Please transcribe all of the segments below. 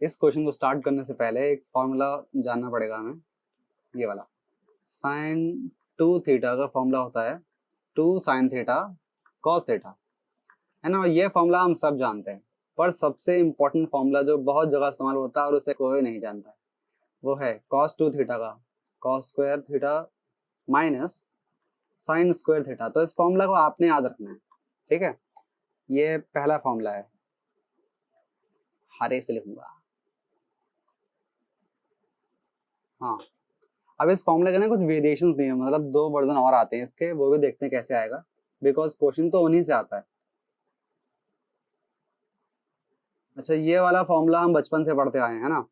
इस क्वेश्चन को स्टार्ट करने से पहले एक फॉर्मूला जानना पड़ेगा हमें, ये वाला। साइन 2 थीटा का फॉर्मूला होता है 2 साइन थीटा कॉस थीटा, है ना। ये फॉर्मूला हम सब जानते हैं, पर सबसे इम्पोर्टेंट फॉर्मूला जो बहुत जगह इस्तेमाल होता है और उसे कोई नहीं जानता है, वो है कॉस 2 थीटा का cos square theta minus sign square theta. तो इस फॉर्मूला को आपने याद रखना है, ठीक है। ये पहला फॉर्मूला है, हरे से लिखूंगा। हाँ, अब इस फॉर्मूले के ना कुछ वेरिएशंस भी हैं, मतलब 2 वर्जन और आते हैं इसके, वो भी देखते हैं कैसे आएगा, बिकॉज क्वेश्चन तो उन्हीं से आता है। अच्छा, ये वाला फॉर्मूला हम बचपन से पढ़ते आए हैं ना,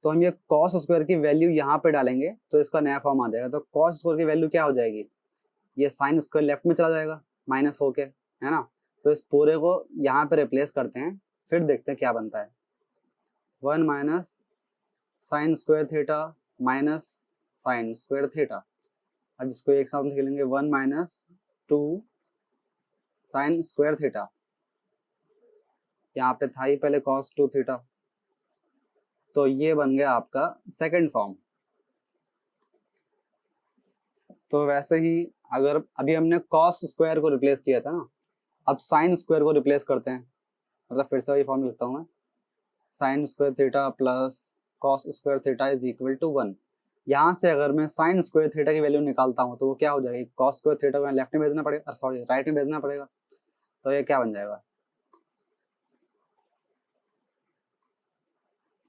तो हम ये कॉस स्क्वायर की वैल्यू यहाँ पे डालेंगे तो इसका नया फॉर्म आ जाएगा। तो कॉस स्क्वायर की वैल्यू क्या हो जाएगी, ये साइन स्क्वायर लेफ्ट में चला जाएगा माइनस होके, है ना। तो इस पूरे को यहाँ पे रिप्लेस करते हैं, फिर देखते हैं क्या बनता है। 1 minus sign square theta minus sign square theta. अब इसको एक साथ लिख लेंगे, 1 माइनस 2 साइन स्क्वायर थीटा। यहाँ पे था ही पहले कॉस 2 थीटा, तो ये बन गया आपका सेकंड फॉर्म। तो वैसे ही अगर अभी हमने कॉस स्क्वायर को रिप्लेस किया था ना, अब साइन स्क्वायर को रिप्लेस करते हैं, मतलब फिर से वही फॉर्म लिखता हूँ मैं, sine square theta plus cos square theta is equal to 1। यहाँ से अगर मैं साइन स्क्वायर थीटा की वैल्यू निकालता हूँ तो वो क्या हो जाएगी, कॉस स्क्वायर थीटा को लेफ्ट में भेजना पड़ेगा, सॉरी राइट में भेजना पड़ेगा। तो ये क्या बन जाएगा,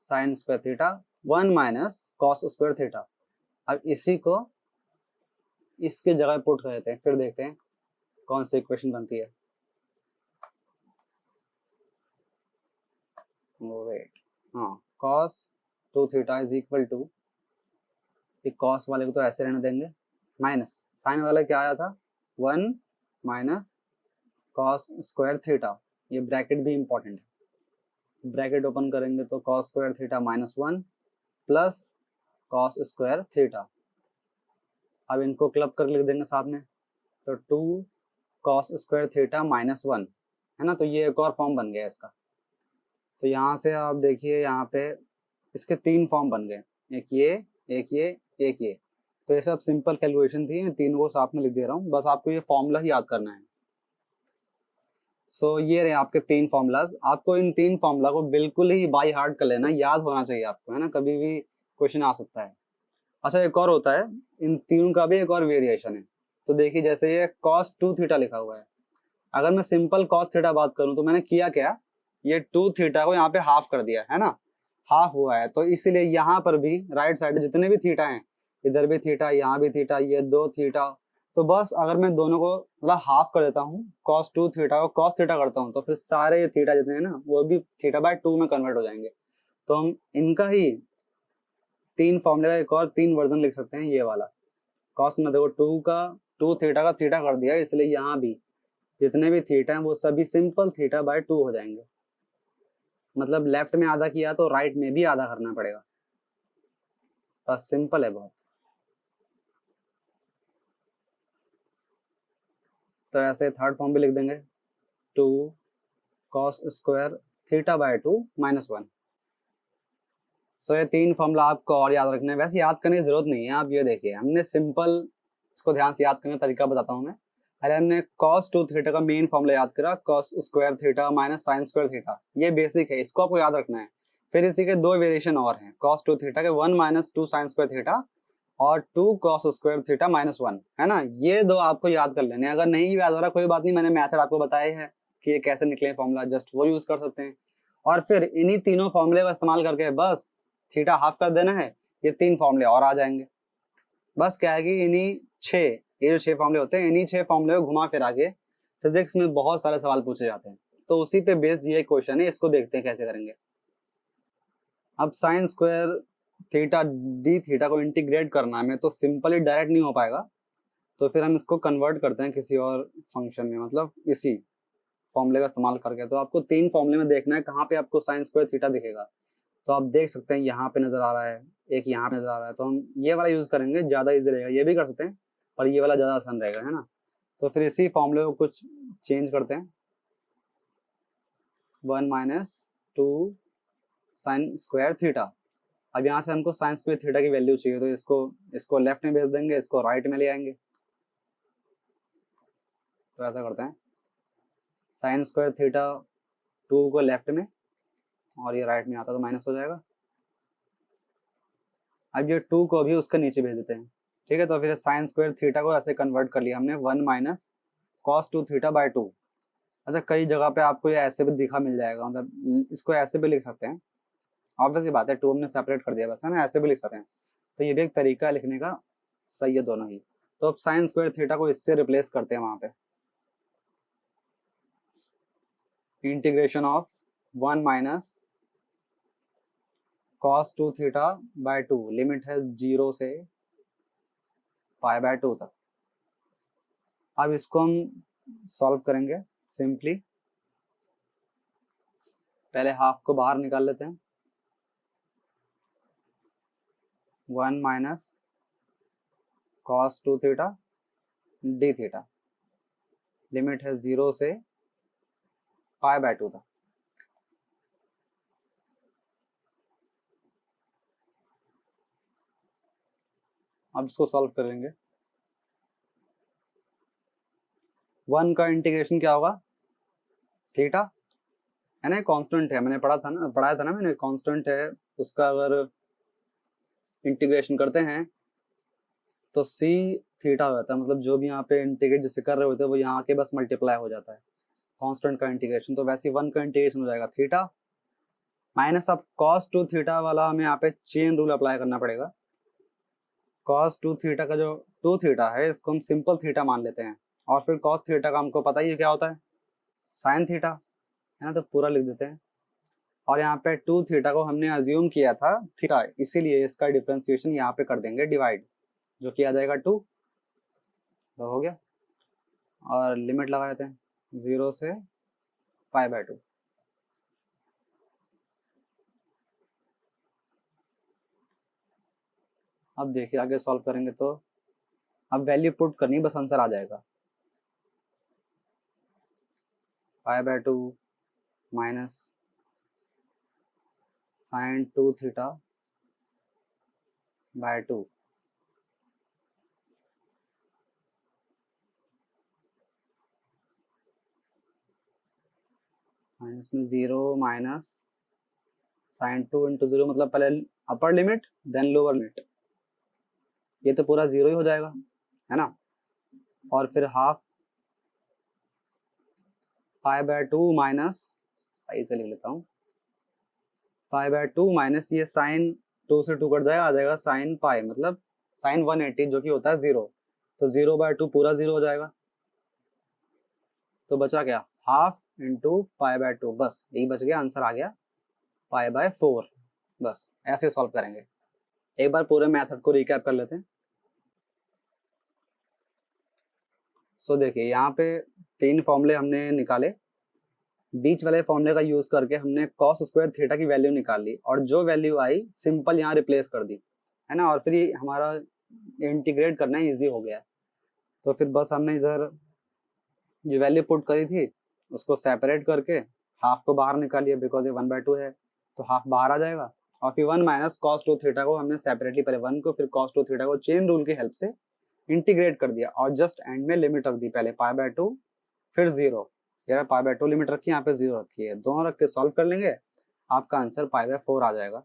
sign square theta 1 minus cos square theta. अब इसी को इसके जगह पुट कर देते हैं, फिर देखते हैं कौन सी इक्वेशन बनती है। वेट, हाँ, cos 2 theta is equal to, cos वाले को तो ऐसे रहने देंगे, माइनस साइन वाला क्या आया था 1 माइनस कॉस स्क्वायर थीटा। ये ब्रैकेट भी इंपॉर्टेंट है, ब्रैकेट ओपन करेंगे तो cos square theta minus 1 plus cos square theta. अब इनको क्लब कर लिख देंगे साथ में, तो 2 कॉस स्क्वायर थीटा माइनस 1, है ना। तो ये एक और फॉर्म बन गया इसका। तो यहाँ से आप देखिए, यहाँ पे इसके 3 फॉर्म बन गए, एक ये एक ये एक ये। तो ये सब सिंपल कैलकुलेशन थी, तीनों को साथ में लिख दे रहा हूँ, बस आपको ये फॉर्मूला ही याद करना है। सो ये रहे आपके 3 फॉर्मूलाज। आपको इन 3 फॉर्मूला को बिल्कुल ही बाय हार्ट कर लेना, याद होना चाहिए आपको, है ना, कभी भी क्वेश्चन आ सकता है। अच्छा, एक और होता है, इन तीनों का भी एक और वेरिएशन है। तो देखिए, जैसे ये cos 2 थीटा लिखा हुआ है, अगर मैं सिंपल cos थीटा बात करूं तो मैंने किया क्या, ये 2 थीटा को यहाँ पे हाफ कर दिया है ना, हाफ हुआ है, तो इसीलिए यहाँ पर भी राइट साइड जितने भी थीटा हैं, इधर भी थीटा, यहाँ भी थीटा, ये 2 थीटा। तो बस अगर मैं दोनों को मतलब हाफ कर देता हूँ, cos 2 थीटा को cos थीटा करता हूँ, तो फिर सारे ये थीटा जितने हैं ना वो भी थीटा बाय 2 में कन्वर्ट हो जाएंगे। तो हम इनका ही 3 फॉर्मूले का एक और 3 वर्जन लिख सकते हैं, ये वाला। कॉस में देखो 2 थीटा का थीटा कर दिया, इसलिए यहाँ भी जितने भी थीटा हैं वो सभी सिंपल थीटा बाय 2 हो जाएंगे। मतलब लेफ्ट में आधा किया तो राइट में भी आधा करना पड़ेगा, बस सिंपल है बहुत। तो ऐसे थर्ड फॉर्म भी लिख देंगे, 2 cos square theta by 2 minus 1। सो ये 3 फॉर्मूला आपको और याद रखना है, वैसे याद करने की जरूरत नहीं है। आप ये देखिए, हमने सिंपल इसको ध्यान से याद करने का तरीका बताता हूँ मैं। पहले हमने cos 2 थीटा का मेन फॉर्मूला याद करा, cos square theta minus sign square theta, ये बेसिक है, इसको आपको याद रखना है। फिर इसी के 2 वेरिएशन और हैं, cos 2 थीटा के 1 माइनस 2 साइन स्क्वायर थीटा और 2 cos स्क्वायर थीटा माइनस 1, है ना। ये 2 आपको याद कर लेने, अगर नहीं याद हो रहा कोई बात नहीं, मैंने मेथड आपको बताया है कि ये कैसे निकले फॉर्मूला, जस्ट वो यूज कर सकते हैं। और फिर इन्हीं तीनों फॉर्मूले का इस्तेमाल करके बस थीटा हाफ कर देना है, ये 3 फॉर्मूले और आ जाएंगे। बस क्या है कि इन्हीं 6, ये जो 6 फॉर्मूले होते हैं, इन्हीं 6 फॉर्मूले को घुमा फिरा के फिजिक्स में बहुत सारे सवाल पूछे जाते हैं, तो उसी पे बेस्ड ये क्वेश्चन है, इसको देखते हैं कैसे करेंगे। अब sign square theta D theta को इंटीग्रेट करना है, तो सिंपली डायरेक्ट नहीं हो पाएगा, तो फिर हम इसको कन्वर्ट करते हैं किसी और फंक्शन में, मतलब इसी फॉर्मूले का इस्तेमाल करके। तो आपको 3 फॉर्मूले में देखना है कहाँ पे आपको साइन स्क्वायर थीटा दिखेगा। तो आप देख सकते हैं यहाँ पे नजर आ रहा है, एक यहाँ पे नजर आ रहा है, तो हम ये वाला यूज करेंगे, ज्यादा इजी रहेगा। ये भी कर सकते हैं पर ये वाला ज्यादा आसान रहेगा, है ना। तो फिर इसी फॉर्मूले को कुछ चेंज करते हैं, 1 माइनस 2 साइन स्क्वायर थीटा। अब यहाँ से हमको साइन स्क्वायर थीटा की वैल्यू चाहिए, तो इसको लेफ्ट में भेज देंगे, इसको राइट में ले आएंगे। तो ऐसा करते हैं, साइन स्क्वायर थीटा 2 को लेफ्ट में और ये राइट में आता तो माइनस हो जाएगा। अब ये 2 को भी उसके नीचे भेज देते हैं, ठीक है। तो फिर साइन स्क्वायर थीटा को ऐसे कन्वर्ट कर लिया हमने 1 माइनस कॉस 2 थीटा बाय 2। अच्छा, कई जगह पे आपको ये ऐसे भी दिखा मिल जाएगा, मतलब इसको ऐसे भी लिख सकते हैं। ऑब्वियस बात है, 2 हमने सेपरेट कर दिया बस, है ना, ऐसे भी लिख सकते हैं। तो ये भी एक तरीका है लिखने का, सही है दोनों ही। तो अब साइन स्क्वायर थीटा को इससे रिप्लेस करते हैं वहां पे, integration of 1 minus cos 2 theta by 2, limit है 0 से पाई बाय 2 तक। अब इसको हम सॉल्व करेंगे सिंपली। पहले हाफ को बाहर निकाल लेते हैं, 1 minus cos 2 theta D theta, limit है 0 से पाई बाय 2 तक। अब इसको सॉल्व करेंगे। 1 का इंटीग्रेशन क्या होगा, थीटा है ना, कांस्टेंट है, मैंने पढ़ाया था ना मैंने, कांस्टेंट है, उसका अगर इंटीग्रेशन करते हैं तो सी थीटा हो जाता है, मतलब जो भी यहाँ पे इंटीग्रेट जिससे कर रहे होते हैं वो यहाँ के बस मल्टीप्लाई हो जाता है कांस्टेंट का इंटीग्रेशन। तो वैसे 1 का इंटीग्रेशन हो जाएगा थीटा माइनस, अब कॉस 2 थीटा वाला हमें यहाँ पे चेन रूल अप्लाई करना पड़ेगा। कॉस 2 थीटा का जो 2 थीटा है इसको हम सिंपल थीटा मान लेते हैं, और फिर कॉस थीटा का हमको पता ही है क्या होता है, साइन थीटा, है ना, तो पूरा लिख देते हैं। और यहाँ पे 2 थीटा को हमने अज्यूम किया था थीटा, इसीलिए इसका डिफरेंशिएशन यहाँ पे कर देंगे डिवाइड, जो कि आ जाएगा 2, तो हो गया। और लिमिट लगा देते हैं 0 से पाई बाय 2। अब देखिए आगे सॉल्व करेंगे तो अब वैल्यू पुट करनी, बस आंसर आ जाएगा, pi by 2 minus sine 2 theta by 2, minus में 0 माइनस साइन 2 इंटू 0, मतलब पहले upper limit then lower limit, ये तो पूरा 0 ही हो जाएगा, है ना। और फिर हाफ पाई बाय 2 माइनस, सही से लिख लेता हूँ, पाई बाय 2 माइनस ये साइन 2 से 2 कट जाएगा, आ जाएगा साइन पाई, मतलब साइन 180 जो कि होता है 0, तो 0 बाय 2 पूरा 0 हो जाएगा। तो बचा क्या, हाफ इंटू पाई बाय 2, बस यही बच गया, आंसर आ गया पाई बाय 4। बस ऐसे सॉल्व करेंगे। एक बार पूरे मेथड को रिकैप कर लेते हैं। सो देखिए यहाँ पे 3 फॉर्मूले हमने निकाले, बीच वाले फॉर्मूले का यूज करके हमने कॉस स्क्वायर थीटा की वैल्यू निकाल ली, और जो वैल्यू आई सिंपल यहाँ रिप्लेस कर दी, है ना, और फिर ये हमारा इंटीग्रेट करना इजी हो गया। तो फिर बस हमने इधर जो वैल्यू पुट करी थी उसको सेपरेट करके हाफ को बाहर निकालिए, बिकॉज ये 1/2 है, तो हाफ बाहर आ जाएगा। और फिर 1 माइनस कॉस 2 थीटा को हमने सेपरेटली, पहले 1 को फिर कॉस 2 थीटा को चेन रूल की हेल्प से इंटीग्रेट कर दिया, और जस्ट एंड में लिमिट रख दी, पहले पाई बाय 2 फिर 0, यार पाई बाय 2 लिमिट रखी है, यहाँ पे 0 रखी है, दोनों रख के सॉल्व कर लेंगे, आपका आंसर पाई बाय 4 आ जाएगा।